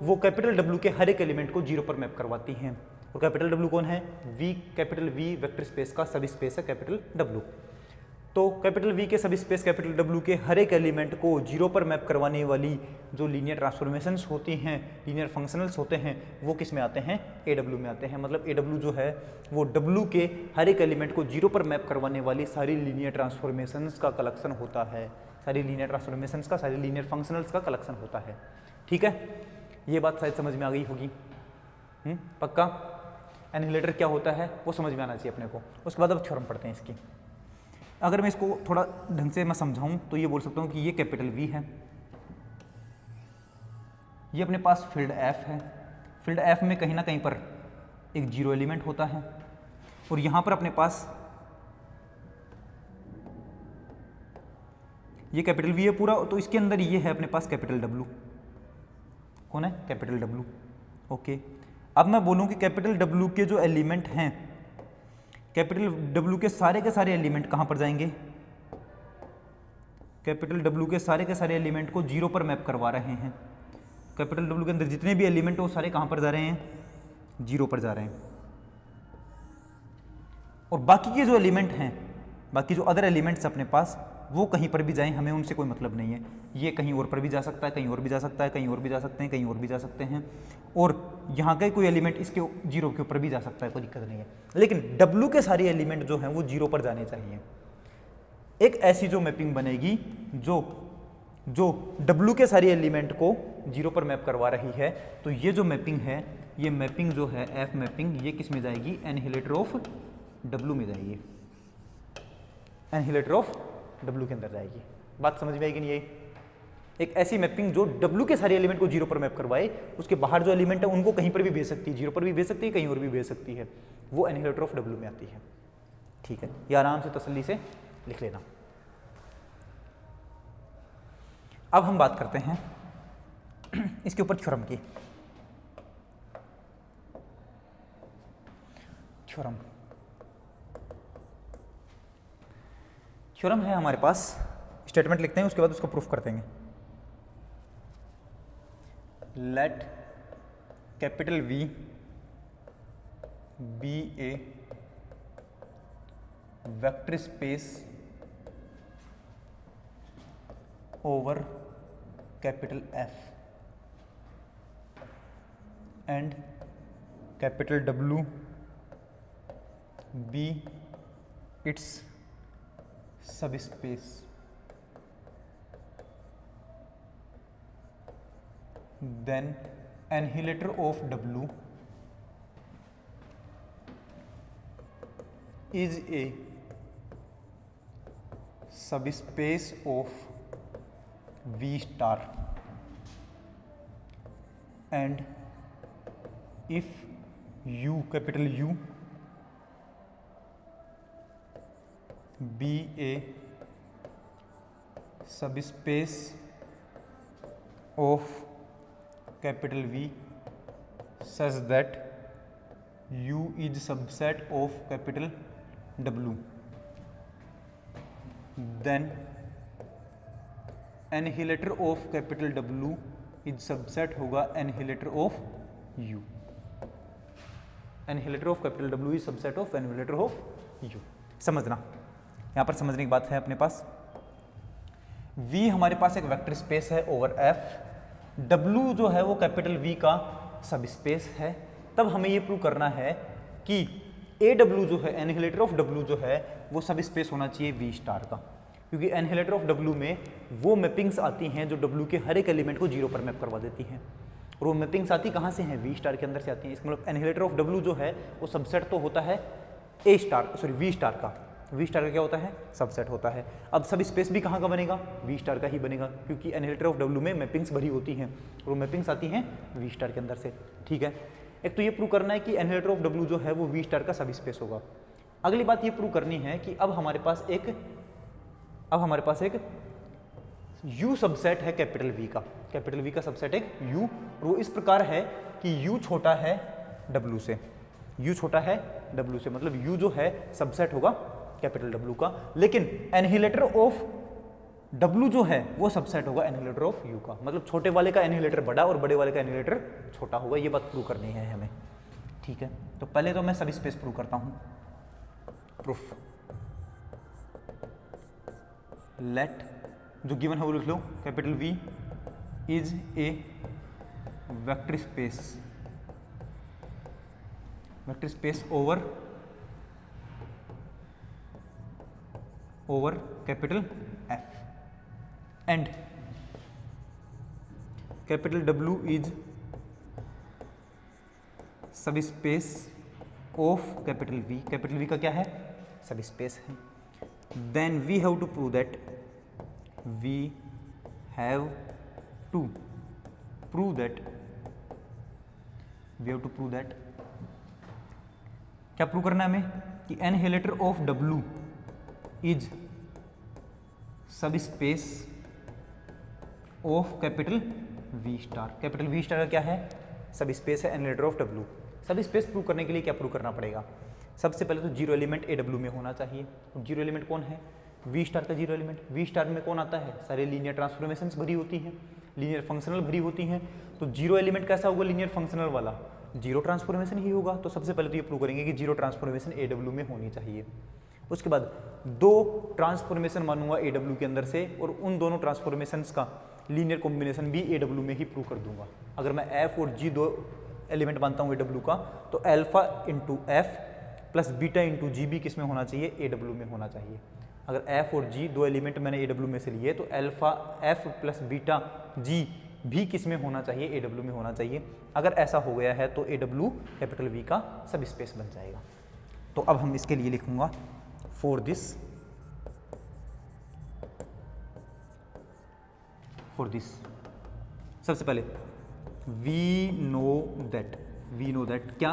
वो कैपिटल W के हर एक एलिमेंट को 0 पर मैप करवाती हैं। और कैपिटल W कौन है? V, capital V vector space का सब स्पेस है कैपिटल W। तो कैपिटल V के सब स्पेस कैपिटल W के हर एक एलिमेंट को 0 पर मैप करवाने वाली जो लीनियर ट्रांसफॉर्मेशंस होती हैं, लीनियर फंक्शनल्स होते हैं, वो किस में आते हैं? AW में आते हैं। मतलब AW जो है वो W के हर एक एलिमेंट को 0 पर मैप करवाने वाली सारी लीनियर ट्रांसफॉर्मेशंस का कलेक्शन होता है, सारी लीनियर ट्रांसफॉर्मेशंस का, सारी लीनियर फंक्शनल्स का कलेक्शन होता है। ठीक है, ये बात शायद समझ में आ गई होगी। पक्का? एनिहिलेटर क्या होता है वो समझ में आना चाहिए अपने को। उसके बाद अब थ्योरम पढ़ते हैं इसकी। अगर मैं इसको थोड़ा ढंग से मैं समझाऊं तो ये बोल सकता हूं कि ये कैपिटल V है, ये अपने पास फील्ड F है। फील्ड F में कहीं ना कहीं पर एक 0 एलिमेंट होता है और यहां पर अपने पास ये कैपिटल V है पूरा, तो इसके अंदर ये है अपने पास कैपिटल W। कौन है? Capital W। ओके, अब मैं बोलूं कि कैपिटल W के जो एलिमेंट हैं, कैपिटल W के सारे एलिमेंट कहां पर जाएंगे? कैपिटल W के सारे एलिमेंट को 0 पर मैप करवा रहे हैं। कैपिटल W के अंदर जितने भी एलिमेंट हैं वो सारे कहां पर जा रहे हैं? 0 पर जा रहे हैं। और बाकी के जो एलिमेंट हैं, बाकी जो अदर एलिमेंट्स अपने पास, वो कहीं पर भी जाएं, हमें उनसे कोई मतलब नहीं है। ये कहीं और पर भी जा सकता है, कहीं और भी जा सकता है, कहीं और भी जा सकते हैं, कहीं और भी जा सकते हैं, और यहाँ का कोई एलिमेंट इसके 0 के ऊपर भी जा सकता है, कोई दिक्कत नहीं है। लेकिन W के सारे एलिमेंट जो हैं वो 0 पर जाने चाहिए। एक ऐसी जो मैपिंग बनेगी जो W के सारे एलिमेंट को 0 पर मैप करवा रही है, तो ये जो मैपिंग है, ये मैपिंग जो है F मैपिंग, ये किस में जाएगी? एनिहिलेटर ऑफ W में जाएगी। एनिहिलेटर ऑफ W के अंदर जाएगी। बात समझ में आएगी नहीं? ये एक ऐसी मैपिंग जो W के सारे एलिमेंट को 0 पर मैप करवाए, उसके बाहर जो एलिमेंट है उनको कहीं पर भी भेज सकती है, 0 पर भी भेज सकती है, कहीं और भी भेज सकती है, वो एनिहिलेटर ऑफ W में आती है। ठीक है, ये आराम से तसल्ली से लिख लेना। अब हम बात करते हैं इसके ऊपर थ्योरम की। थ्योरम है हमारे पास, स्टेटमेंट लिखते हैं, उसके बाद उसको प्रूफ कर देंगे। Let capital V be a vector space over capital F and capital W be its subspace. Then annihilator of W is a subspace of V star, and if U, capital U, be a subspace of capital V such that U is subset of capital W, then annihilator of capital W is subset होगा annihilator of U। annihilator of capital W is subset of annihilator of U। समझना, यहाँ पर समझने की बात है अपने पास, V हमारे पास एक वेक्टर स्पेस है ओवर F, W जो है वो कैपिटल V का सब स्पेस है। तब हमें ये प्रूव करना है कि AW जो है, एनिहिलेटर ऑफ W जो है वो सब स्पेस होना चाहिए V स्टार का, क्योंकि एनिहिलेटर ऑफ W में वो मैपिंग्स आती हैं जो W के हर एक एलिमेंट को 0 पर मैप करवा देती हैं, और वो मैपिंग्स आती कहाँ से हैं? V स्टार के अंदर से आती हैं। इसका मतलब एनिहिलेटर ऑफ W जो है वो सबसेट तो होता है V स्टार का, V स्टार का क्या होता है? सबसेट होता है। अब सब स्पेस भी कहाँ का बनेगा? V स्टार का ही बनेगा, क्योंकि एनिहिलेटर ऑफ W में मैपिंग्स भरी होती हैं और वो मैपिंग्स आती हैं V स्टार के अंदर से। ठीक है, एक तो ये प्रूव करना है कि एनिहिलेटर ऑफ W जो है वो V स्टार का सब स्पेस होगा। अगली बात ये प्रूव करनी है कि अब हमारे पास एक U सबसेट है कैपिटल V का, कैपिटल V का सबसेट एक U, और वो इस प्रकार है कि U छोटा है W से, U छोटा है W से, मतलब U जो है सबसेट होगा कैपिटल W का, लेकिन एनिहिलेटर ऑफ W जो है वो सबसेट होगा एनिहिलेटर ऑफ U का, मतलब छोटे वाले का एनिहिलेटर बड़ा और बड़े वाले का एनिहिलेटर छोटा होगा। ये बात प्रूव करनी है हमें। ठीक है, तो पहले तो मैं सब स्पेस प्रूव करता हूं। प्रूफ, लेट जो गिवन है वो लिख लो, capital V is a vector space over capital F, and capital W is subspace of capital V, capital V का क्या है? सब स्पेस है। Then we have to prove that क्या प्रूव करना है हमें? कि annihilator of W is subspace of capital V star, capital V star का क्या है? सब स्पेस है annihilator of W। Subspace prove करने के लिए क्या प्रूव करना पड़ेगा? सबसे पहले तो जीरो एलिमेंट AW में होना चाहिए। जीरो एलिमेंट कौन है? V स्टार का जीरो एलिमेंट। V स्टार में कौन आता है? सारे लीनियर ट्रांसफॉर्मेशंस भरी होती हैं, लीनियर फंक्शनल भरी होती हैं। तो जीरो एलिमेंट कैसा होगा? लीनियर फंक्शनल वाला, जीरो ट्रांसफॉर्मेशन ही होगा। तो सबसे पहले तो ये प्रूव करेंगे कि जीरो ट्रांसफॉर्मेशन AW में होनी चाहिए। उसके बाद दो ट्रांसफॉर्मेशन मानूंगा AW के अंदर से, और उन दोनों ट्रांसफॉर्मेशंस का लीनियर कॉम्बिनेशन भी AW में ही प्रूव कर दूंगा। अगर मैं F और G दो एलिमेंट मानता हूँ AW का, तो alpha into F plus beta into G भी किस में होना चाहिए? AW में होना चाहिए। अगर F और G दो एलिमेंट मैंने AW में से लिए, तो alpha F plus beta G भी किस में होना चाहिए? AW में होना चाहिए। अगर ऐसा हो गया है तो AW कैपिटल V का सब स्पेस बन जाएगा। तो अब हम इसके लिए लिखूंगा फॉर दिस सबसे पहले वी नो दैट क्या?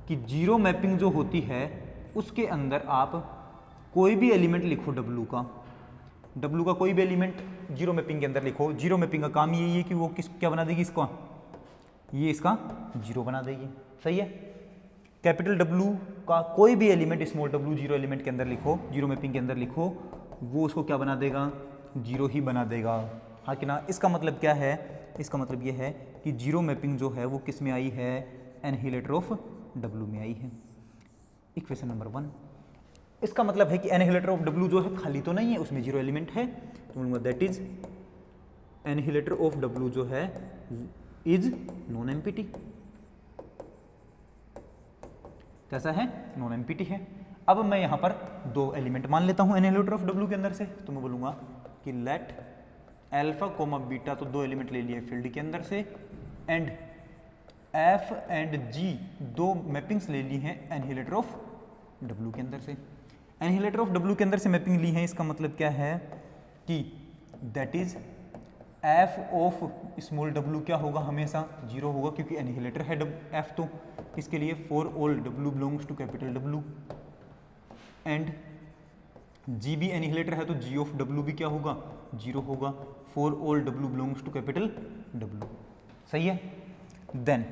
कि जीरो मैपिंग जो होती है उसके अंदर आप कोई भी एलिमेंट लिखो W का कोई भी एलिमेंट जीरो मैपिंग के अंदर लिखो। जीरो मैपिंग का काम यही है कि वो क्या बना देगी? इसको ये इसका जीरो बना देगी। सही है। कैपिटल W का कोई भी element small w zero element के अंदर लिखो, जीरो मैपिंग के अंदर लिखो, वो उसको क्या बना देगा? जीरो ही बना देगा। हाँ कि ना? इसका मतलब क्या है? इसका मतलब ये है कि जीरो मैपिंग जो है वो किस में आई है? एनिहिलेटर ऑफ W में आई है। Equation number 1। इसका मतलब है कि एनिहिलेटर ऑफ W जो है खाली तो नहीं है, उसमें जीरो एलिमेंट है। तो बोलूँगा दैट इज एनिहिलेटर ऑफ W जो है इज नॉन एम्प्टी। कैसा है? नॉन एम्प्टी है। अब मैं यहाँ पर दो एलिमेंट मान लेता हूँ एनिहिलेटर ऑफ W के अंदर से। तो मैं बोलूँगा कि लेट अल्फा कोमा बीटा, तो दो एलिमेंट ले लिए फील्ड के अंदर से, एंड F एंड G दो मैपिंग्स ले ली हैं एनिहिलेटर ऑफ W के अंदर से। एनिहिलेटर ऑफ W के अंदर से मैपिंग ली है, इसका मतलब क्या है कि that is F of small w क्या होगा? हमेशा जीरो होगा, क्योंकि एनिहिलेटर है F। तो इसके लिए for all W belongs to capital W, and G भी एनिहिलेटर है तो G ऑफ W भी क्या होगा? जीरो होगा। For all W belongs to capital W। सही है। देन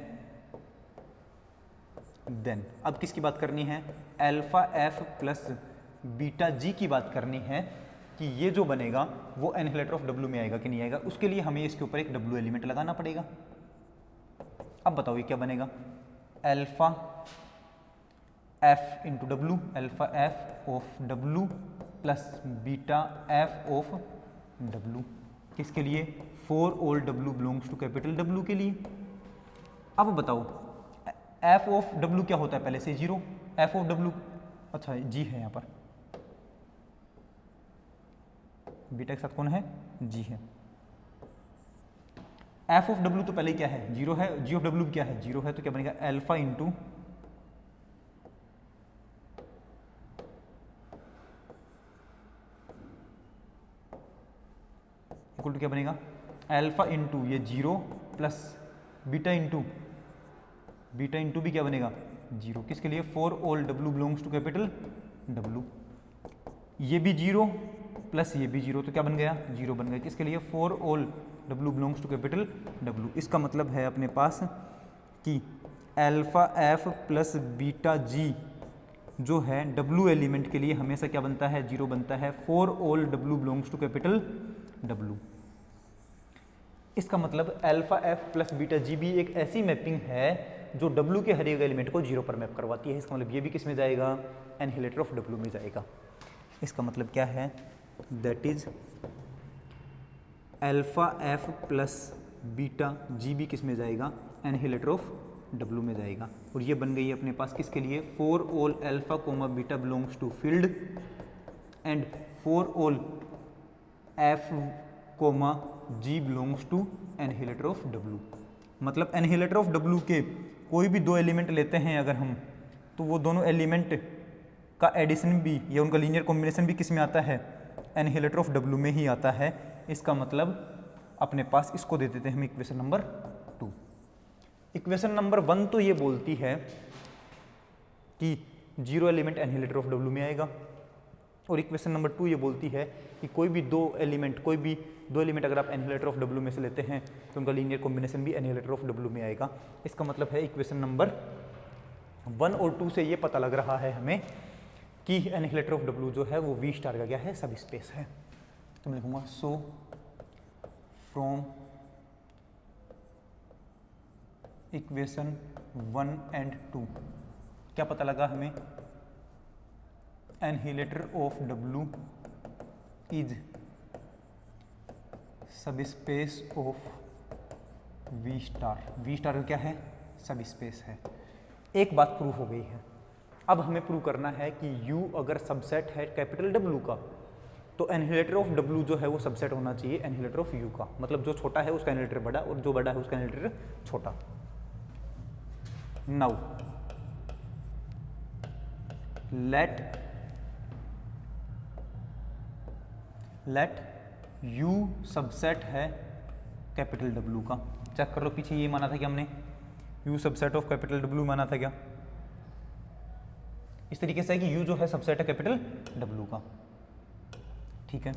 अब किसकी बात करनी है? Alpha F plus beta G की बात करनी है कि ये जो बनेगा वो एनिहिलेटर ऑफ W में आएगा कि नहीं आएगा। उसके लिए हमें इसके ऊपर एक W एलिमेंट लगाना पड़ेगा। अब बताओ ये क्या बनेगा? Alpha F into W, alpha F of W plus beta F of W, किसके लिए? For all W belongs to capital W के लिए। अब बताओ एफ ऑफ डब्लू क्या होता है? पहले से 0, एफ ऑफ डब्लू, अच्छा जी है यहाँ पर, बीटा के साथ कौन है? जी है। एफ ऑफ डब्लू तो पहले क्या है? 0 है। जी ऑफ डब्लू क्या है? 0 है। तो क्या बनेगा? अल्फा इंटू इक्वल टू क्या बनेगा? अल्फा इंटू ये 0 प्लस बीटा इंटू भी क्या बनेगा? 0, किसके लिए? For all W belongs to capital W. ये भी 0 प्लस ये भी 0, तो क्या बन गया? 0 बन गया, किसके लिए? For all W belongs to capital W. इसका मतलब है अपने पास कि alpha F plus beta G जो है डब्लू एलिमेंट के लिए हमेशा क्या बनता है? 0 बनता है, for all W belongs to capital W. इसका मतलब alpha F plus beta G भी एक ऐसी मैपिंग है जो डब्लू के हर एक एलिमेंट को 0 पर मैप करवाती है। इसका मतलब ये भी किस में जाएगा? एनहिलेटर ऑफ डब्लू में जाएगा। इसका मतलब क्या है? That is alpha F plus beta G भी किस में जाएगा? एनहिलेटर ऑफ डब्लू में जाएगा। और ये बन गई है अपने पास किसके लिए? For all alpha comma beta belongs to field and for all F comma G belongs to annihilator of W. मतलब एनहिलेटर ऑफ डब्लू के कोई भी 2 एलिमेंट लेते हैं अगर हम, तो वो दोनों एलिमेंट का एडिशन भी या उनका लीनियर कॉम्बिनेशन भी किस में आता है? एनहिलेटर ऑफ डब्लू में ही आता है। इसका मतलब अपने पास इसको दे देते हैं हम इक्वेशन नंबर 2। इक्वेशन नंबर 1 तो ये बोलती है कि 0 एलिमेंट एनहिलेटर ऑफ डब्लू में आएगा, और इक्वेशन नंबर 2 ये बोलती है कि कोई भी दो एलिमेंट अगर आप एनहिलेटर ऑफ डब्लू में से लेते हैं तो उनका लीनियर कॉम्बिनेशन भी एनहिलेटर ऑफ डब्लू में आएगा। इसका मतलब है इक्वेशन नंबर 1 और 2 से ये पता लग रहा है हमें कि एनहिलेटर ऑफ डब्लू जो है वो वी स्टार का क्या है? सब स्पेस है। तो मैं लिखूंगा सो फ्रॉम इक्वेशन 1 एंड 2 क्या पता लगा हमें? Annihilator of W is subspace of V star. V star क्या है? सब स्पेस है। एक बात प्रूव हो गई है। अब हमें प्रूव करना है कि U अगर सबसेट है कैपिटल W का, तो एनहिलेटर ऑफ W जो है वो सबसेट होना चाहिए एनहिलेटर ऑफ U का। मतलब जो छोटा है उसका एनहिलेटर बड़ा और जो बड़ा है उसका एनहिलेटर छोटा। नाउ लेट U सबसेट है कैपिटल W का। चेक कर लो, पीछे ये माना था कि हमने U subset of capital W माना था क्या? इस तरीके से है कि U जो है सबसेट है कैपिटल W का। ठीक है,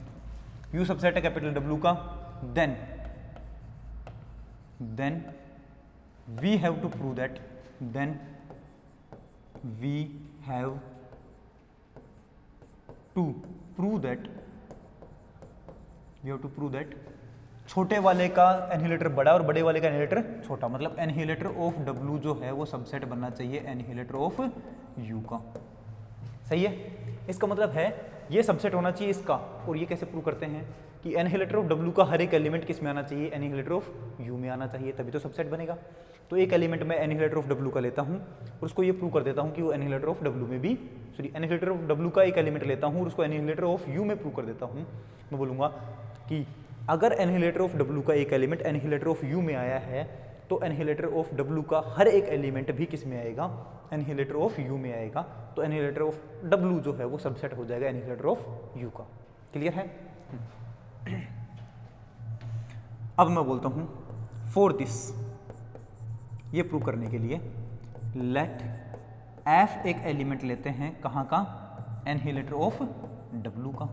U सबसेट है कैपिटल W का, then we have to prove that छोटे वाले का एनहिलेटर बड़ा और बड़े वाले का एनहिलेटर छोटा। मतलब एनहिलेटर ऑफ W जो है वो सबसेट बनना चाहिए एनहिलेटर ऑफ U का। सही है, इसका मतलब है ये सबसेट होना चाहिए इसका। और ये कैसे प्रूव करते हैं कि एनहिलेटर ऑफ W का हर एक एलिमेंट किस में आना चाहिए? एनहिलेटर ऑफ U में आना चाहिए, तभी तो सबसेट बनेगा। तो एक एलिमेंट मैं एनहिलेटर ऑफ W का लेता हूँ और उसको ये प्रूव कर देता हूँ कि वो एनहिलेटर ऑफ W में भी, एनहिलेटर ऑफ W का एक एलिमेंट लेता हूँ और उसको एनहिलेटर ऑफ U में प्रूव कर देता हूँ। मैं बोलूँगा कि अगर एनहिलेटर ऑफ W का एक एलिमेंट एनहिलेटर ऑफ U में आया है तो एनहिलेटर ऑफ W का हर एक एलिमेंट भी किस में आएगा? एनहिलेटर ऑफ U में आएगा। तो एनहिलेटर ऑफ W जो है वो सबसेट हो जाएगा एनहिलेटर ऑफ U का। क्लियर है? अब मैं बोलता हूं फॉर दिस, ये प्रूव करने के लिए लेट F एक एलिमेंट लेते हैं कहाँ का? एनहिलेटर ऑफ W का।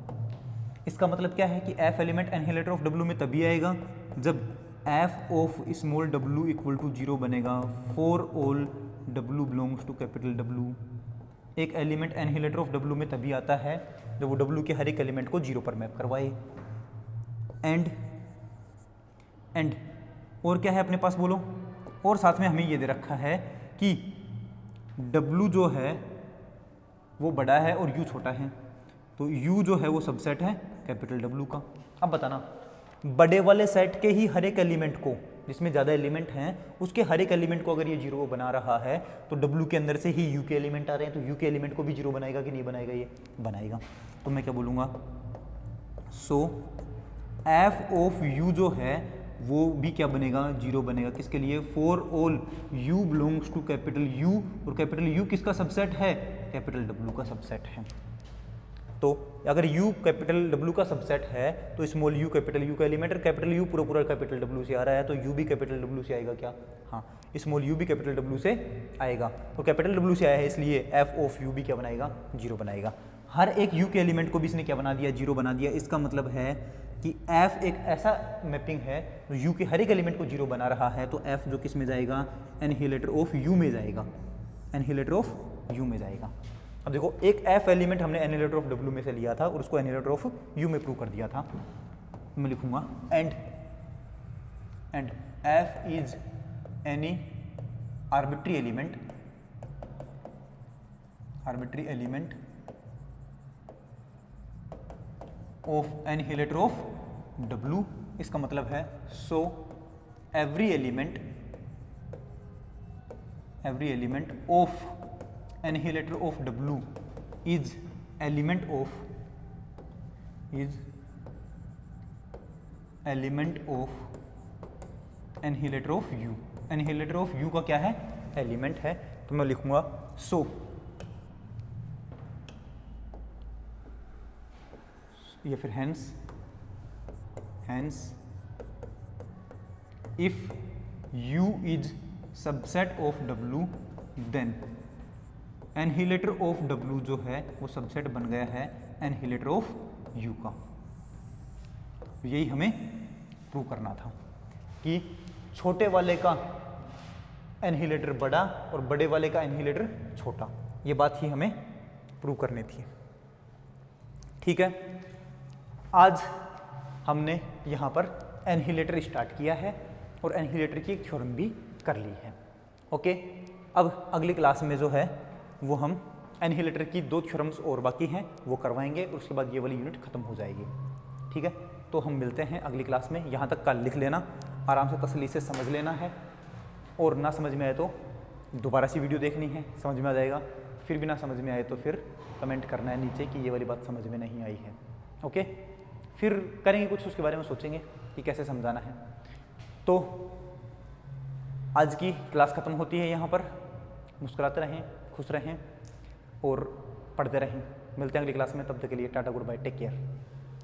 इसका मतलब क्या है कि F element annihilator of W में तभी आएगा जब F of small w equal to 0 बनेगा for all W belongs to capital W। एक एलिमेंट एनहिलेटर ऑफ W में तभी आता है जब वो W के हर एक एलिमेंट को 0 पर मैप करवाए। एंड और क्या है अपने पास बोलो? और साथ में हमें ये दे रखा है कि W जो है वो बड़ा है और u छोटा है, तो u जो है वो सबसेट है कैपिटल W का। अब बताना, बड़े वाले सेट के ही हर एक एलिमेंट को, जिसमें ज़्यादा एलिमेंट हैं उसके हर एक एलिमेंट को अगर ये 0 बना रहा है तो W के अंदर से ही u के एलिमेंट आ रहे हैं, तो u के एलिमेंट को भी 0 बनाएगा कि नहीं बनाएगा? ये बनाएगा। तो मैं क्या बोलूँगा, सो f ऑफ u जो है वो भी क्या बनेगा? 0 बनेगा। किसके लिए? For all u belongs to capital U, और कैपिटल U किसका सबसेट है? कैपिटल W का सबसेट है। तो अगर u कैपिटल W का सबसेट है तो स्मॉल u कैपिटल U का एलिमेंट, और कैपिटल U पूरा पूरा कैपिटल W से आ रहा है तो u भी कैपिटल W से आएगा क्या? हाँ, स्मॉल u भी कैपिटल W से आएगा, तो कैपिटल W से आया है इसलिए f ऑफ u भी क्या बनाएगा? 0 बनाएगा। हर एक u के एलिमेंट को भी इसने क्या बना दिया? 0 बना दिया। इसका मतलब है कि f एक ऐसा मैपिंग है तो u के हर एक एलिमेंट को 0 बना रहा है, तो f जो किस में जाएगा? एनहिलेटर ऑफ u में जाएगा, एनहिलेटर ऑफ u में जाएगा। अब देखो, एक f एलिमेंट हमने एनिलेटर ऑफ W में से लिया था और उसको एनिलेटर ऑफ U में प्रूव कर दिया था। मैं लिखूंगा and f is any arbitrary element of annihilator of W। इसका मतलब है so every element of annihilator of W is element of annihilator of U। annihilator of U का क्या है? एलिमेंट है। तो मैं लिखूंगा सो या फिर hence if U is subset of W then annihilator of W जो है वो सबसेट बन गया है एनहिलेटर ऑफ U का। यही हमें प्रूव करना था कि छोटे वाले का एनहिलेटर बड़ा और बड़े वाले का एनहिलेटर छोटा। ये बात ही हमें प्रूव करनी थी। ठीक है, आज हमने यहाँ पर एनहिलेटर स्टार्ट किया है और एनहिलेटर की एक थ्योरम भी कर ली है। ओके, अब अगली क्लास में जो है वो हम एनहिलेटर की 2 थ्योरम्स और बाकी हैं वो करवाएंगे और उसके बाद ये वाली यूनिट खत्म हो जाएगी। ठीक है, तो हम मिलते हैं अगली क्लास में। यहाँ तक का लिख लेना, आराम से तसल्ली से समझ लेना है, और ना समझ में आए तो दोबारा सी वीडियो देखनी है, समझ में आ जाएगा। फिर भी ना समझ में आए तो फिर कमेंट करना है नीचे कि ये वाली बात समझ में नहीं आई है। ओके, फिर करेंगे कुछ, उसके बारे में सोचेंगे कि कैसे समझाना है। तो आज की क्लास ख़त्म होती है यहाँ पर। मुस्कुराते रहें, खुश रहें और पढ़ते रहें। मिलते हैं अगली क्लास में, तब तक के लिए tata, goodbye, take care.